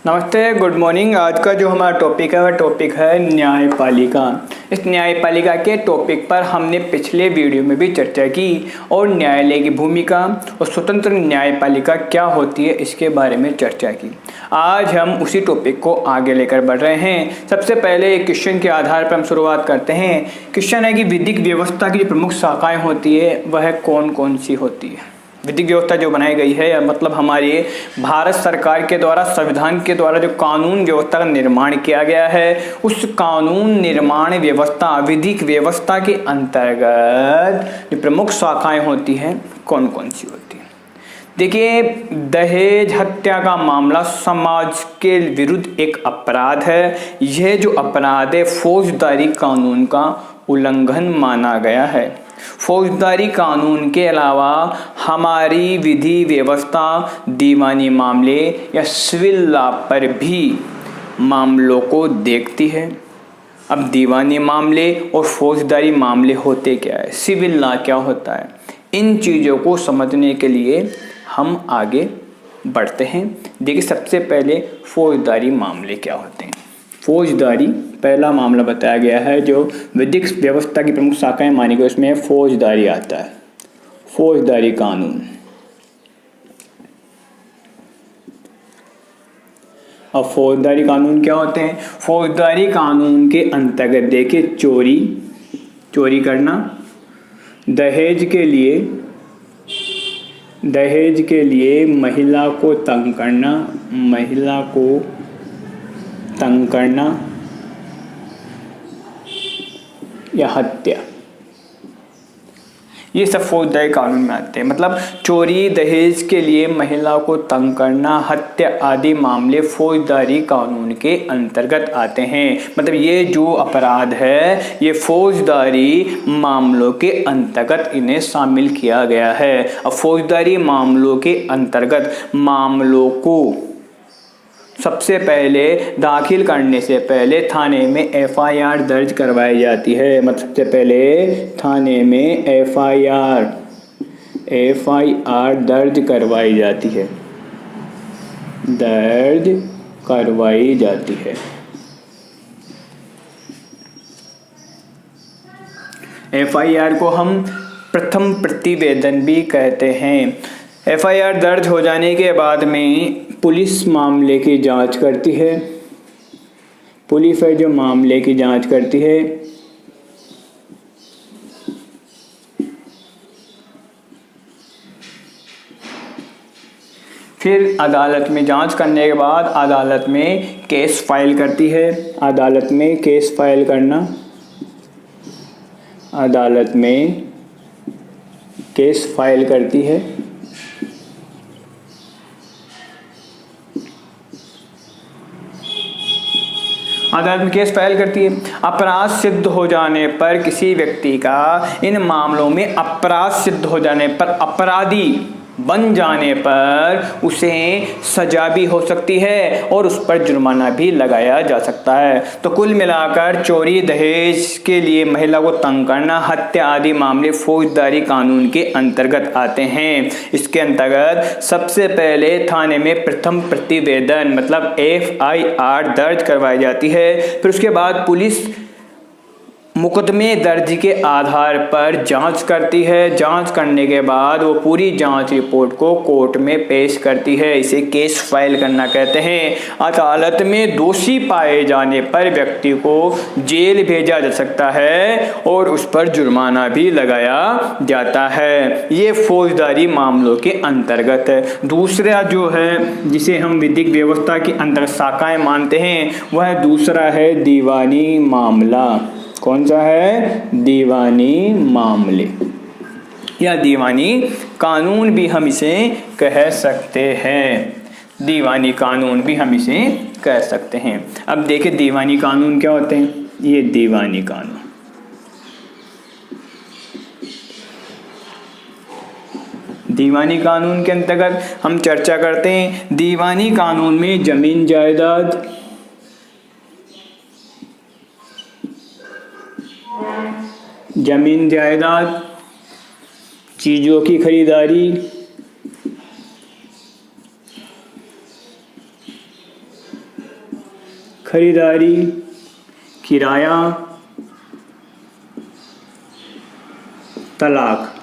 नमस्ते, good morning. आज का जो हमारा टॉपिक है वह टॉपिक है न्यायपालिका। इस न्यायपालिका के टॉपिक पर हमने पिछले वीडियो में भी चर्चा की और न्यायालय की भूमिका और स्वतंत्र न्यायपालिका क्या होती है इसके बारे में चर्चा की। आज हम उसी टॉपिक को आगे लेकर बढ़ रहे हैं। सबसे पहले एक क्वेश्चन के आधार पर हम शुरुआत करते हैं। क्वेश्चन है कि विधिक व्यवस्था की जो प्रमुख शाखाएँ होती है वह कौन कौन सी होती है। विधिक व्यवस्था जो बनाई गई है मतलब हमारी भारत सरकार के द्वारा संविधान के द्वारा जो कानून व्यवस्था का निर्माण किया गया है उस कानून निर्माण व्यवस्था विधिक व्यवस्था के अंतर्गत जो प्रमुख शाखाएं होती हैं कौन कौन सी होती हैं। देखिए, दहेज हत्या का मामला समाज के विरुद्ध एक अपराध है। यह जो अपराध है फौजदारी कानून का उल्लंघन माना गया है। फौजदारी कानून के अलावा हमारी विधि व्यवस्था दीवानी मामले या सिविल लॉ पर भी मामलों को देखती है। अब दीवानी मामले और फौजदारी मामले होते क्या है, सिविल लॉ क्या होता है, इन चीज़ों को समझने के लिए हम आगे बढ़ते हैं। देखिए, सबसे पहले फौजदारी मामले क्या होते हैं। फौजदारी पहला मामला बताया गया है जो विधिक व्यवस्था की प्रमुख शाखाएं मानी गई, उसमें फौजदारी आता है, फौजदारी कानून। अब फौजदारी कानून क्या होते हैं। फौजदारी कानून के अंतर्गत देखिए, चोरी करना, दहेज के लिए महिला को तंग करना या हत्या, ये सब फौजदारी कानून में आते हैं। मतलब चोरी, दहेज के लिए महिला को तंग करना, हत्या आदि मामले फौजदारी कानून के अंतर्गत आते हैं। मतलब ये जो अपराध है ये फौजदारी मामलों के अंतर्गत इन्हें शामिल किया गया है। अब फौजदारी मामलों के अंतर्गत मामलों को सबसे पहले दाखिल करने से पहले थाने में एफआईआर दर्ज करवाई जाती है। मतलब सबसे पहले थाने में एफआईआर दर्ज करवाई जाती है। एफआईआर को हम प्रथम प्रतिवेदन भी कहते हैं। एफआईआर दर्ज हो जाने के बाद में पुलिस मामले की जांच करती है। पुलिस है जो मामले की जांच करती है। फिर अदालत में जांच करने के बाद अदालत में केस फाइल करती है। अदालत में केस फाइल करना, अदालत में केस फाइल करती है। अदालत में केस फाइल करती है। अपराध सिद्ध हो जाने पर किसी व्यक्ति का इन मामलों में अपराध सिद्ध हो जाने पर, अपराधी बन जाने पर उसे सजा भी हो सकती है और उस पर जुर्माना भी लगाया जा सकता है। तो कुल मिलाकर चोरी, दहेज के लिए महिला को तंग करना, हत्या आदि मामले फौजदारी कानून के अंतर्गत आते हैं। इसके अंतर्गत सबसे पहले थाने में प्रथम प्रतिवेदन मतलब एफआईआर दर्ज करवाई जाती है। फिर उसके बाद पुलिस मुकदमे दर्ज के आधार पर जांच करती है। जांच करने के बाद वो पूरी जांच रिपोर्ट को कोर्ट में पेश करती है। इसे केस फाइल करना कहते हैं। अदालत में दोषी पाए जाने पर व्यक्ति को जेल भेजा जा सकता है और उस पर जुर्माना भी लगाया जाता है। ये फौजदारी मामलों के अंतर्गत है। दूसरा जो है जिसे हम विधिक व्यवस्था की अंतर्गत शाखाएं मानते हैं वह दूसरा है दीवानी मामला। कौन सा है? दीवानी मामले या दीवानी कानून भी हम इसे कह सकते हैं। दीवानी कानून भी हम इसे कह सकते हैं। अब देखिए दीवानी कानून क्या होते हैं। ये दीवानी कानून, दीवानी कानून के अंतर्गत हम चर्चा करते हैं। दीवानी कानून में जमीन जायदाद, चीज़ों की खरीदारी, खरीदारी, किराया, तलाक,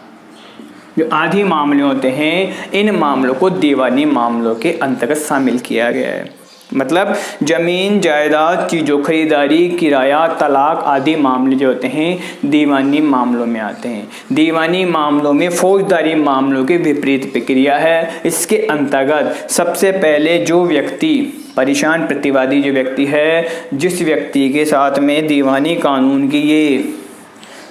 जो आदि मामले होते हैं, इन मामलों को दीवानी मामलों के अंतर्गत शामिल किया गया है। मतलब जमीन जायदाद, चीज़ों खरीदारी, किराया, तलाक आदि मामले जो होते हैं दीवानी मामलों में आते हैं। दीवानी मामलों में फौजदारी मामलों की विपरीत प्रक्रिया है। इसके अंतर्गत सबसे पहले जो व्यक्ति परेशान प्रतिवादी जो व्यक्ति है, जिस व्यक्ति के साथ में दीवानी कानून की ये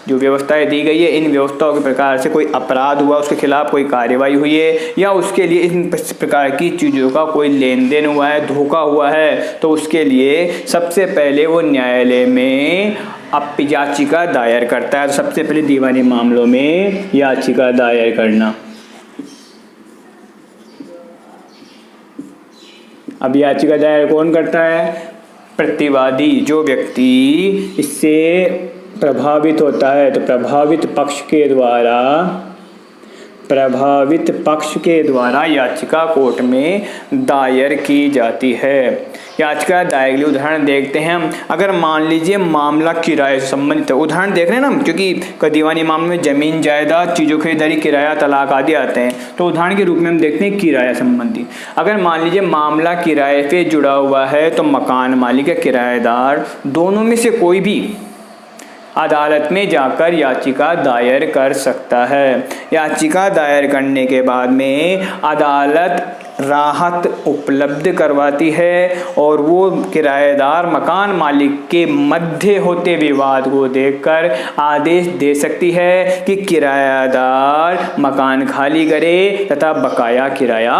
जो व्यवस्थाएं दी गई है, इन व्यवस्थाओं के प्रकार से कोई अपराध हुआ, उसके खिलाफ कोई कार्रवाई हुई है या उसके लिए इन प्रकार की चीज़ों का कोई लेन देन हुआ है, धोखा हुआ है, तो उसके लिए सबसे पहले वो न्यायालय में याचिका दायर करता है। सबसे पहले दीवानी मामलों में याचिका दायर करना। अब याचिका दायर कौन करता है? प्रतिवादी, जो व्यक्ति इससे प्रभावित होता है। तो प्रभावित पक्ष के द्वारा याचिका कोर्ट में दायर की जाती है। याचिका दायर के लिए उदाहरण देखते हैं हम। अगर मान लीजिए मामला किराए से संबंधित है, उदाहरण देख रहे हैं ना हम, क्योंकि दीवानी मामले में जमीन जायदाद, चीज़ों खरीदारी, किराया, तलाक आदि आते हैं, तो उदाहरण के रूप में हम देखते हैं किराया संबंधी। अगर मान लीजिए मामला किराए से जुड़ा हुआ है, तो मकान मालिक या किराएदार दोनों में से कोई भी अदालत में जाकर याचिका दायर कर सकता है। याचिका दायर करने के बाद में अदालत राहत उपलब्ध करवाती है और वो किराएदार मकान मालिक के मध्य होते विवाद को देखकर आदेश दे सकती है कि किराएदार मकान खाली करे तथा बकाया किराया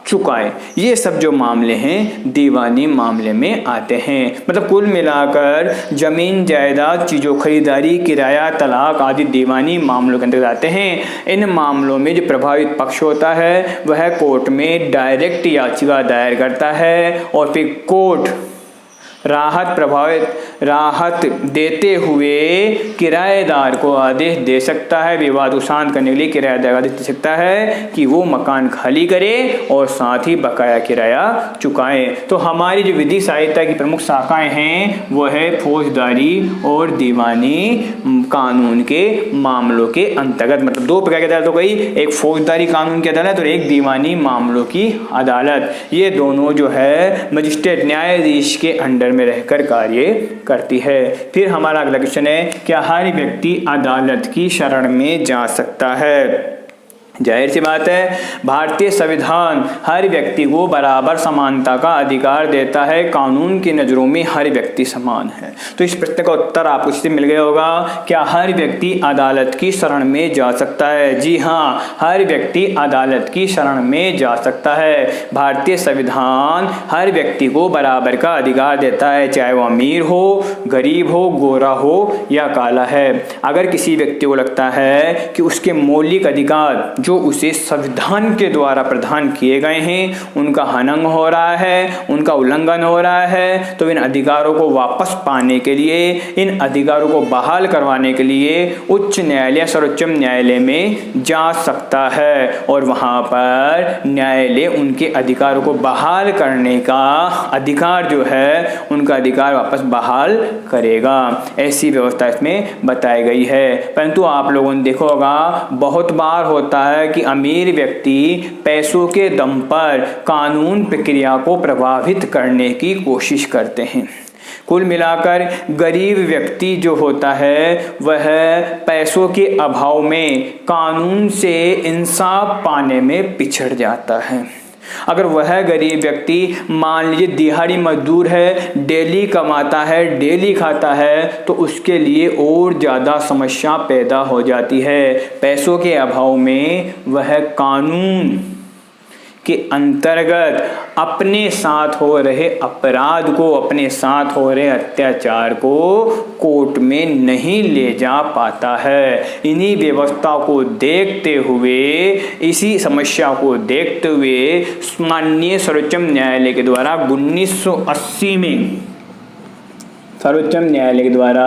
चुकाए। ये सब जो मामले हैं दीवानी मामले में आते हैं। मतलब कुल मिलाकर जमीन जायदाद, चीज़ों खरीदारी, किराया, तलाक आदि दीवानी मामलों के अंतर्गत आते हैं। इन मामलों में जो प्रभावित पक्ष होता है वह कोर्ट में डायरेक्ट याचिका दायर करता है और फिर कोर्ट राहत देते हुए किराएदार को आदेश दे सकता है, विवाद को शांत करने के लिए किराएदार आदेश दे सकता है कि वो मकान खाली करे और साथ ही बकाया किराया चुकाए। तो हमारी जो विधि सहायता की प्रमुख शाखाएं हैं वो है फौजदारी और दीवानी कानून के मामलों के अंतर्गत। मतलब दो प्रकार की अदालत हो गई, एक फौजदारी कानून की अदालत और एक दीवानी मामलों की अदालत। ये दोनों जो है मजिस्ट्रेट न्यायाधीश के अंडर में रहकर कार्य करती है। फिर हमारा अगला क्वेश्चन है, क्या हर व्यक्ति अदालत की शरण में जा सकता है? जाहिर सी बात है, भारतीय संविधान हर व्यक्ति को बराबर समानता का अधिकार देता है। कानून की नज़रों में हर व्यक्ति समान है। तो इस प्रश्न का उत्तर आपको इससे मिल गया होगा, क्या हर व्यक्ति अदालत की शरण में जा सकता है? जी हाँ, हर व्यक्ति अदालत की शरण में जा सकता है। भारतीय संविधान हर व्यक्ति को बराबर का अधिकार देता है, चाहे वो अमीर हो, गरीब हो, गोरा हो या काला है। अगर किसी व्यक्ति को लगता है कि उसके मौलिक अधिकार जो उसे संविधान के द्वारा प्रदान किए गए हैं उनका हनन हो रहा है, उनका उल्लंघन हो रहा है, तो इन अधिकारों को वापस पाने के लिए, इन अधिकारों को बहाल करवाने के लिए उच्च न्यायालय, सर्वोच्च न्यायालय में जा सकता है और वहां पर न्यायालय उनके अधिकारों को बहाल करने का अधिकार जो है, उनका अधिकार वापस बहाल करेगा। ऐसी व्यवस्था इसमें बताई गई है। परंतु आप लोगों ने देखा होगा, बहुत बार होता है कि अमीर व्यक्ति पैसों के दम पर कानून प्रक्रिया को प्रभावित करने की कोशिश करते हैं। कुल मिलाकर गरीब व्यक्ति जो होता है वह पैसों के अभाव में कानून से इंसाफ पाने में पिछड़ जाता है। अगर वह गरीब व्यक्ति मान लीजिए दिहाड़ी मजदूर है, डेली कमाता है, डेली खाता है, तो उसके लिए और ज़्यादा समस्या पैदा हो जाती है। पैसों के अभाव में वह कानून के अंतर्गत अपने साथ हो रहे अपराध को, अपने साथ हो रहे अत्याचार को कोर्ट में नहीं ले जा पाता है। इन्हीं व्यवस्था को देखते हुए, इसी समस्या को देखते हुए माननीय सर्वोच्च न्यायालय के द्वारा 1980 में सर्वोच्च न्यायालय के द्वारा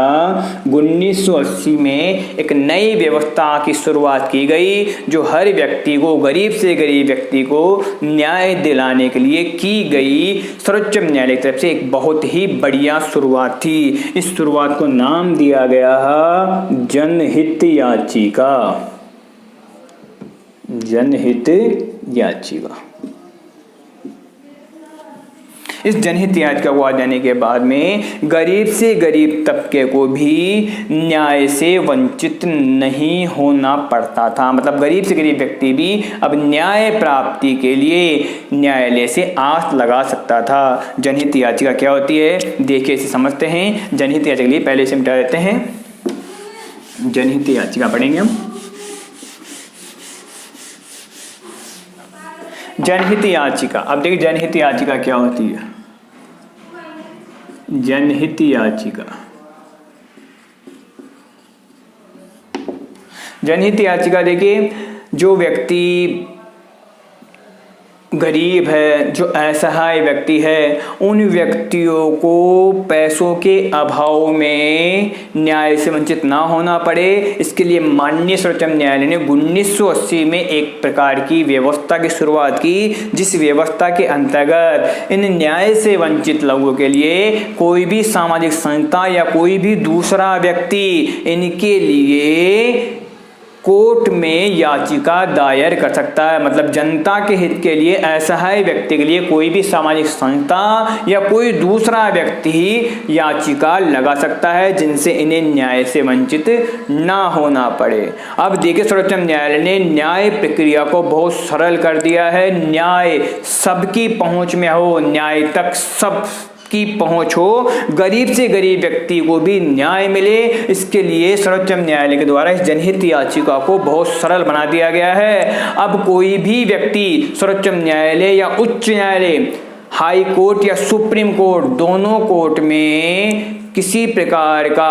1980 में एक नई व्यवस्था की शुरुआत की गई, जो हर व्यक्ति को, गरीब से गरीब व्यक्ति को न्याय दिलाने के लिए की गई। सर्वोच्च न्यायालय की तरफ से एक बहुत ही बढ़िया शुरुआत थी। इस शुरुआत को नाम दिया गया है जनहित याचिका। जनहित याचिका। इस जनहित याचिका को आ जाने के बाद में गरीब से गरीब तबके को भी न्याय से वंचित नहीं होना पड़ता था। मतलब गरीब से गरीब व्यक्ति भी अब न्याय प्राप्ति के लिए न्यायालय से आस लगा सकता था। जनहित याचिका क्या होती है, देखिए इसे समझते हैं। जनहित याचिका के लिए पहले से मिटा देते हैं। जनहित याचिका पढ़ेंगे हम। जनहित याचिका, अब देखिए जनहित याचिका क्या होती है। जनहित याचिका, जनहित याचिका देखिए, जो व्यक्ति गरीब है, जो असहाय व्यक्ति है, उन व्यक्तियों को पैसों के अभाव में न्याय से वंचित ना होना पड़े, इसके लिए माननीय सर्वोच्च न्यायालय ने 1980 में एक प्रकार की व्यवस्था की शुरुआत की, जिस व्यवस्था के अंतर्गत इन न्याय से वंचित लोगों के लिए कोई भी सामाजिक संस्था या कोई भी दूसरा व्यक्ति इनके लिए कोर्ट में याचिका दायर कर सकता है। मतलब जनता के हित के लिए, असहाय व्यक्ति के लिए कोई भी सामाजिक संस्था या कोई दूसरा व्यक्ति याचिका लगा सकता है, जिनसे इन्हें न्याय से वंचित ना होना पड़े। अब देखिए सर्वोच्च न्यायालय ने न्याय प्रक्रिया को बहुत सरल कर दिया है। न्याय सबकी पहुंच में हो, न्याय तक सब की पहुंच हो, गरीब से गरीब व्यक्ति को भी न्याय मिले, इसके लिए सर्वोच्च न्यायालय के द्वारा इस जनहित याचिका को बहुत सरल बना दिया गया है। अब कोई भी व्यक्ति सर्वोच्च न्यायालय या उच्च न्यायालय, हाई कोर्ट या सुप्रीम कोर्ट, दोनों कोर्ट में किसी प्रकार का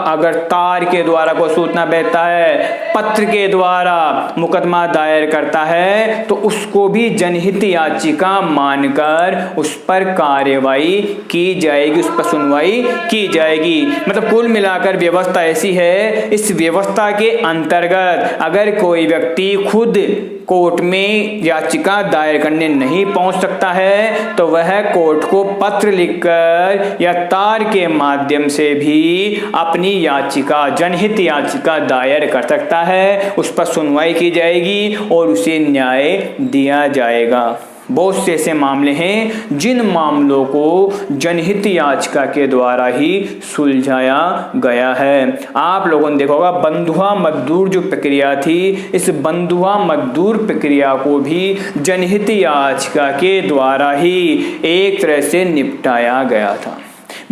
अगर तार के द्वारा कोई सूचना भेजता है, पत्र के द्वारा मुकदमा दायर करता है, तो उसको भी जनहित याचिका मानकर उस पर कार्रवाई की जाएगी, उस पर सुनवाई की जाएगी। मतलब कुल मिलाकर व्यवस्था ऐसी है, इस व्यवस्था के अंतर्गत अगर कोई व्यक्ति खुद कोर्ट में याचिका दायर करने नहीं पहुंच सकता है, तो वह कोर्ट को पत्र लिखकर या तार के माध्यम से भी अपनी याचिका, जनहित याचिका दायर कर सकता है, उस पर सुनवाई की जाएगी और उसे न्याय दिया जाएगा। बहुत से ऐसे मामले हैं जिन मामलों को जनहित याचिका के द्वारा ही सुलझाया गया है। आप लोगों ने देखा होगा बंधुआ मजदूर जो प्रक्रिया थी, इस बंधुआ मजदूर प्रक्रिया को भी जनहित याचिका के द्वारा ही एक तरह से निपटाया गया था।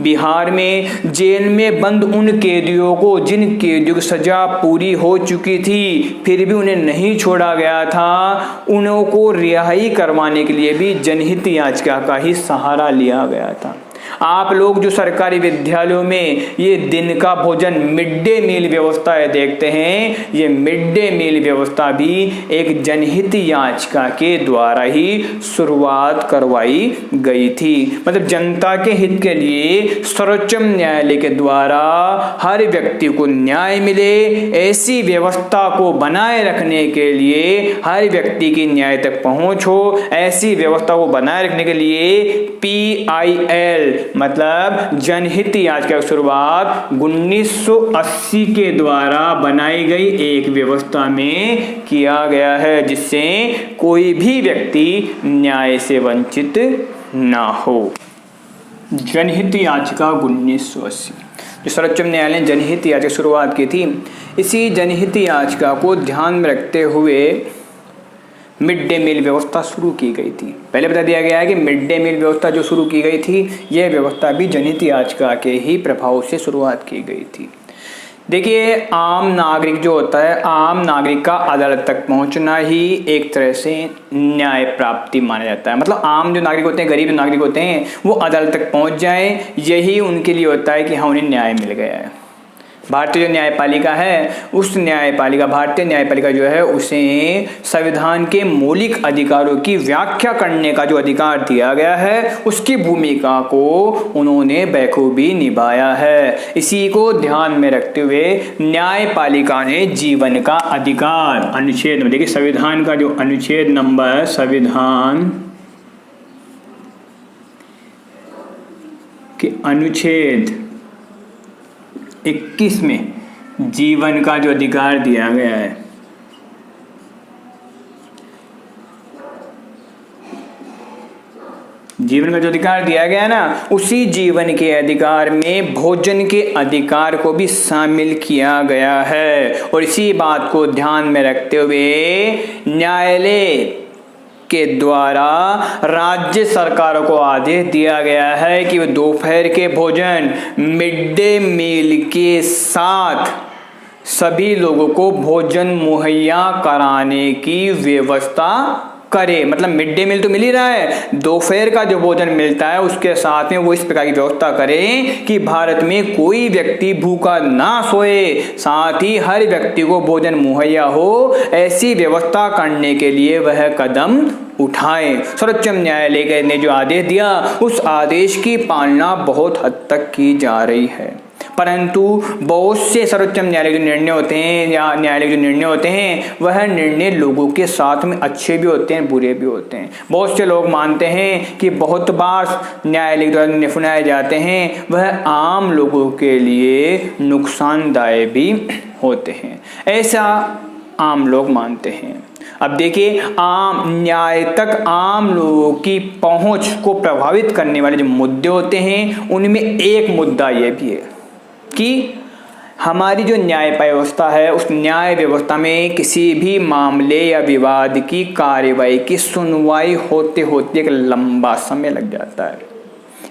बिहार में जेल में बंद उन कैदियों को, जिन कैदियों की सजा पूरी हो चुकी थी फिर भी उन्हें नहीं छोड़ा गया था, उन्हों को रिहाई करवाने के लिए भी जनहित याचिका का ही सहारा लिया गया था। आप लोग जो सरकारी विद्यालयों में ये दिन का भोजन, मिड डे मील व्यवस्था देखते हैं, ये मिड डे मील व्यवस्था भी एक जनहित याचिका के द्वारा ही शुरुआत करवाई गई थी। मतलब जनता के हित के लिए सर्वोच्च न्यायालय के द्वारा हर व्यक्ति को न्याय मिले, ऐसी व्यवस्था को बनाए रखने के लिए, हर व्यक्ति की न्याय तक पहुंच हो, ऐसी व्यवस्था को बनाए रखने के लिए PIL मतलब जनहित याचिका की शुरुआत 1980 के द्वारा बनाई गई एक व्यवस्था में किया गया है, जिससे कोई भी व्यक्ति न्याय से वंचित ना हो। जनहित याचिका 1980 जो सर्वोच्च न्यायालय ने जनहित याचिका की शुरुआत की थी, इसी जनहित याचिका को ध्यान में रखते हुए मिड डे मील व्यवस्था शुरू की गई थी। पहले बता दिया गया है कि मिड डे मील व्यवस्था जो शुरू की गई थी, यह व्यवस्था भी जनहित याचिका के ही प्रभाव से शुरुआत की गई थी। देखिए, आम नागरिक जो होता है, आम नागरिक का अदालत तक पहुंचना ही एक तरह से न्याय प्राप्ति माना जाता है। मतलब आम जो नागरिक होते हैं, गरीब नागरिक होते हैं, वो अदालत तक पहुंच जाएं, यही उनके लिए होता है कि हाँ उन्हें न्याय मिल गया है। भारतीय जो न्यायपालिका है उस न्यायपालिका भारतीय न्यायपालिका जो है उसे संविधान के मौलिक अधिकारों की व्याख्या करने का जो अधिकार दिया गया है उसकी भूमिका को उन्होंने बखूबी निभाया है। इसी को ध्यान में रखते हुए न्यायपालिका ने जीवन का अधिकार अनुच्छेद में देखिए संविधान का जो अनुच्छेद नंबर संविधान के अनुच्छेद 21 में जीवन का जो अधिकार दिया गया है, जीवन का जो अधिकार दिया गया है ना, उसी जीवन के अधिकार में भोजन के अधिकार को भी शामिल किया गया है। और इसी बात को ध्यान में रखते हुए न्यायालय के द्वारा राज्य सरकारों को आदेश दिया गया है कि वे दोपहर के भोजन मिड डे मील के साथ सभी लोगों को भोजन मुहैया कराने की व्यवस्था करे। मतलब मिड डे मील तो मिल ही रहा है, दोपहर का जो भोजन मिलता है उसके साथ में वो इस प्रकार की व्यवस्था करें कि भारत में कोई व्यक्ति भूखा ना सोए, साथ ही हर व्यक्ति को भोजन मुहैया हो, ऐसी व्यवस्था करने के लिए वह कदम उठाए। सर्वोच्च न्यायालय ने जो आदेश दिया उस आदेश की पालना बहुत हद तक की जा रही है, परंतु बहुत से सर्वोच्च न्यायालय के निर्णय होते हैं या न्यायालय के निर्णय होते हैं वह निर्णय लोगों के साथ में अच्छे भी होते हैं बुरे भी होते हैं। बहुत से लोग मानते हैं कि बहुत बार न्यायालय द्वारा निर्णय सुनाए जाते हैं वह आम लोगों के लिए नुकसानदायक भी होते हैं, ऐसा आम लोग मानते हैं। अब देखिए आम न्याय तक आम लोगों की पहुंच को प्रभावित करने वाले जो मुद्दे होते हैं उनमें एक मुद्दा यह भी है कि हमारी जो न्याय व्यवस्था है उस न्याय व्यवस्था में किसी भी मामले या विवाद की कार्यवाही की सुनवाई होते होते एक लंबा समय लग जाता है।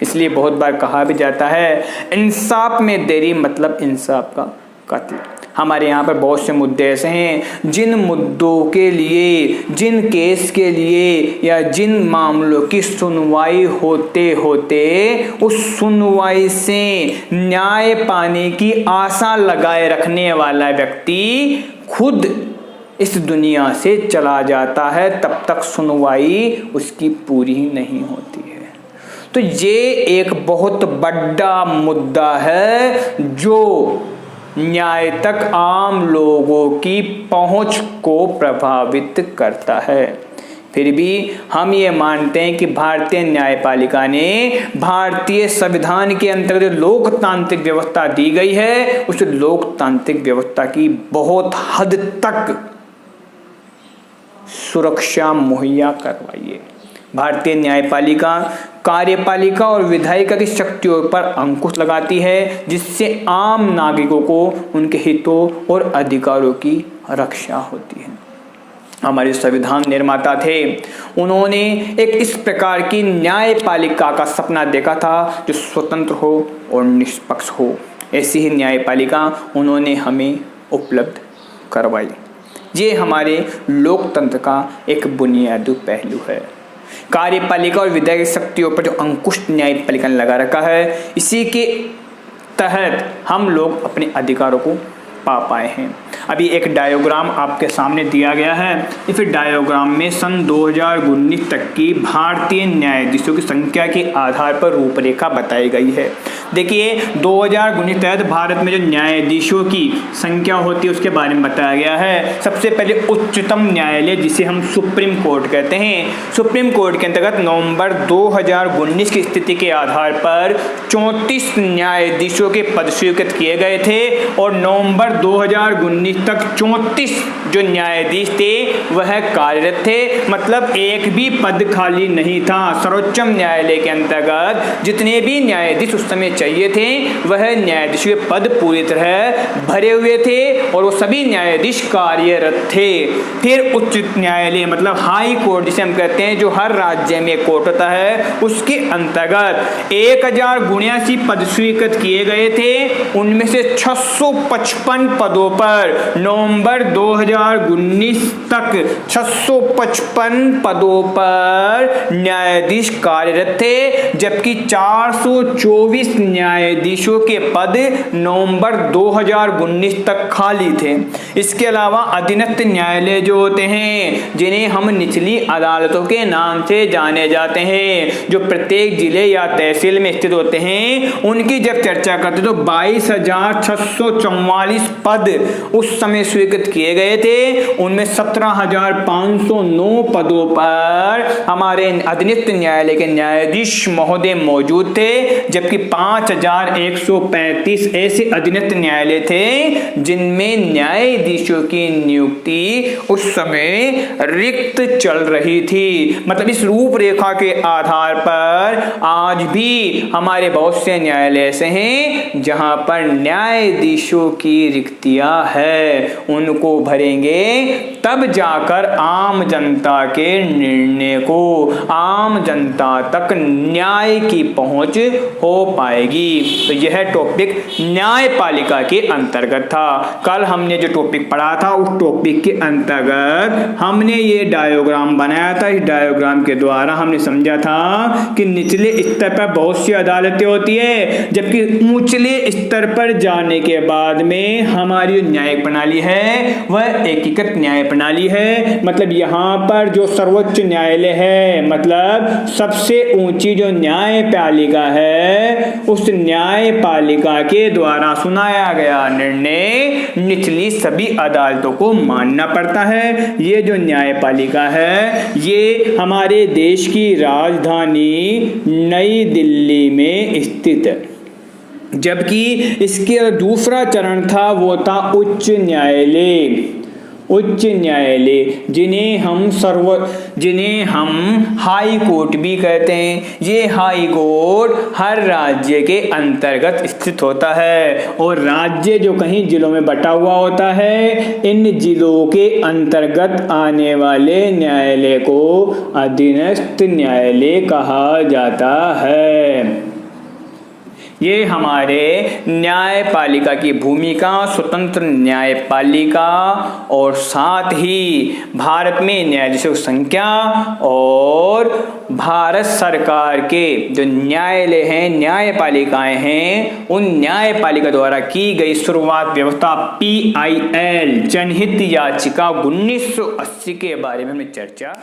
इसलिए बहुत बार कहा भी जाता है इंसाफ में देरी मतलब इंसाफ का कत्ल। हमारे यहाँ पर बहुत से मुद्दे ऐसे हैं जिन मुद्दों के लिए, जिन केस के लिए या जिन मामलों की सुनवाई होते होते उस सुनवाई से न्याय पाने की आशा लगाए रखने वाला व्यक्ति खुद इस दुनिया से चला जाता है, तब तक सुनवाई उसकी पूरी नहीं होती है। तो ये एक बहुत बड़ा मुद्दा है जो न्याय तक आम लोगों की पहुंच को प्रभावित करता है। फिर भी हम ये मानते हैं कि भारतीय न्यायपालिका ने भारतीय संविधान के अंतर्गत लोकतांत्रिक व्यवस्था दी गई है उस लोकतांत्रिक व्यवस्था की बहुत हद तक सुरक्षा मुहैया करवाइए। भारतीय न्यायपालिका कार्यपालिका और विधायिका की शक्तियों पर अंकुश लगाती है जिससे आम नागरिकों को उनके हितों और अधिकारों की रक्षा होती है। हमारे संविधान निर्माता थे, उन्होंने एक इस प्रकार की न्यायपालिका का सपना देखा था जो स्वतंत्र हो और निष्पक्ष हो। ऐसी ही न्यायपालिका उन्होंने हमें उपलब्ध करवाई। ये हमारे लोकतंत्र का एक बुनियादी पहलू है। कार्यपालिका और विधायिक शक्तियों पर जो अंकुश न्यायपालिका ने लगा रखा है इसी के तहत हम लोग अपने अधिकारों को पा पाए हैं। अभी एक डायग्राम आपके सामने दिया गया है। इस डायग्राम में सन 2019 तक की भारतीय न्यायाधीशों की संख्या के आधार पर रूपरेखा बताई गई है। देखिए 2019 तहत भारत में जो न्यायाधीशों की संख्या होती है उसके बारे में बताया गया है। सबसे पहले उच्चतम न्यायालय जिसे हम सुप्रीम कोर्ट कहते हैं, सुप्रीम कोर्ट के अंतर्गत नवंबर 2019 की स्थिति के आधार पर 34 न्यायाधीशों के पद स्वीकृत किए गए थे और नवंबर 2019 तक 34 जो न्यायाधीश थे वह कार्यरत थे, मतलब एक भी पद खाली नहीं था। सर्वोच्च न्यायालय के अंतर्गत जितने भी न्यायाधीश उस समय चाहिए थे वह न्यायाधीश के पद पूरी तरह भरे हुए थे और वो सभी न्यायाधीश कार्यरत थे। फिर उच्च न्यायालय मतलब हाई कोर्ट जिसे हम कहते हैं जो हर राज्य में कोर्ट होता है उसके अंतर्गत 1079 पद स्वीकृत किए गए थे। उनमें से 655 655 पदों पर नवंबर 2019 तक 655 पदों पर न्यायाधीश कार्यरत थे, जबकि 424 न्यायाधीशों के पद नवंबर 2019 तक खाली थे। इसके अलावा अधीनस्थ न्यायालय जो होते हैं, जिन्हें हम निचली अदालतों के नाम से जाने जाते हैं, जो प्रत्येक जिले या तहसील में स्थित होते हैं, उनकी जब चर्चा करते तो 22,644 पद उस समय स्वीकृत किए गए थे। उनमें 17,509 पदों पर हमारे अधीनस्थ न्यायालय के न्यायाधीश महोदय मौजूद थे, जबकि 5,135 ऐसे अधीनस्थ न्यायालय थे जिनमें न्यायाधीशों की नियुक्ति उस समय रिक्त चल रही थी। मतलब इस रूपरेखा के आधार पर आज भी हमारे बहुत से न्यायालय ऐसे हैं जहां पर न्यायाधीशों की रिक्तियां है, उनको भरेंगे तब जाकर आम जनता के निर्णय को, आम जनता तक न्याय की पहुंच हो पाएगी। तो यह टॉपिक न्यायपालिका के अंतर्गत था। कल हमने जो टॉपिक पढ़ा था उस टॉपिक के अंतर्गत हमने ये डायग्राम बनाया था। इस डायग्राम के द्वारा हमने समझा था कि निचले स्तर पर बहुत सी अदालतें होती है, जबकि ऊंचले स्तर पर जाने के बाद में हमारी न्यायिक प्रणाली है वह एकीकृत न्याय प्रणाली है। मतलब यहाँ पर जो सर्वोच्च न्यायालय है, मतलब सबसे ऊंची जो न्यायपालिका है, उस न्यायपालिका के द्वारा सुनाया गया निर्णय निचली सभी अदालतों को मानना पड़ता है। ये जो न्यायपालिका है ये हमारे देश की राजधानी नई दिल्ली में स्थित है, जबकि इसके दूसरा चरण था वो था उच्च न्यायालय। उच्च न्यायालय जिन्हें हम हाई कोर्ट भी कहते हैं। ये हाई कोर्ट हर राज्य के अंतर्गत स्थित होता है और राज्य जो कहीं जिलों में बटा हुआ होता है, इन जिलों के अंतर्गत आने वाले न्यायालय को अधीनस्थ न्यायालय कहा जाता है। ये हमारे न्यायपालिका की भूमिका, स्वतंत्र न्यायपालिका और साथ ही भारत में न्यायाधीशों की संख्या और भारत सरकार के जो न्यायालय हैं, न्यायपालिकाएं हैं, उन न्यायपालिका द्वारा की गई शुरुआत व्यवस्था PIL जनहित याचिका 1980 के बारे में हमने चर्चा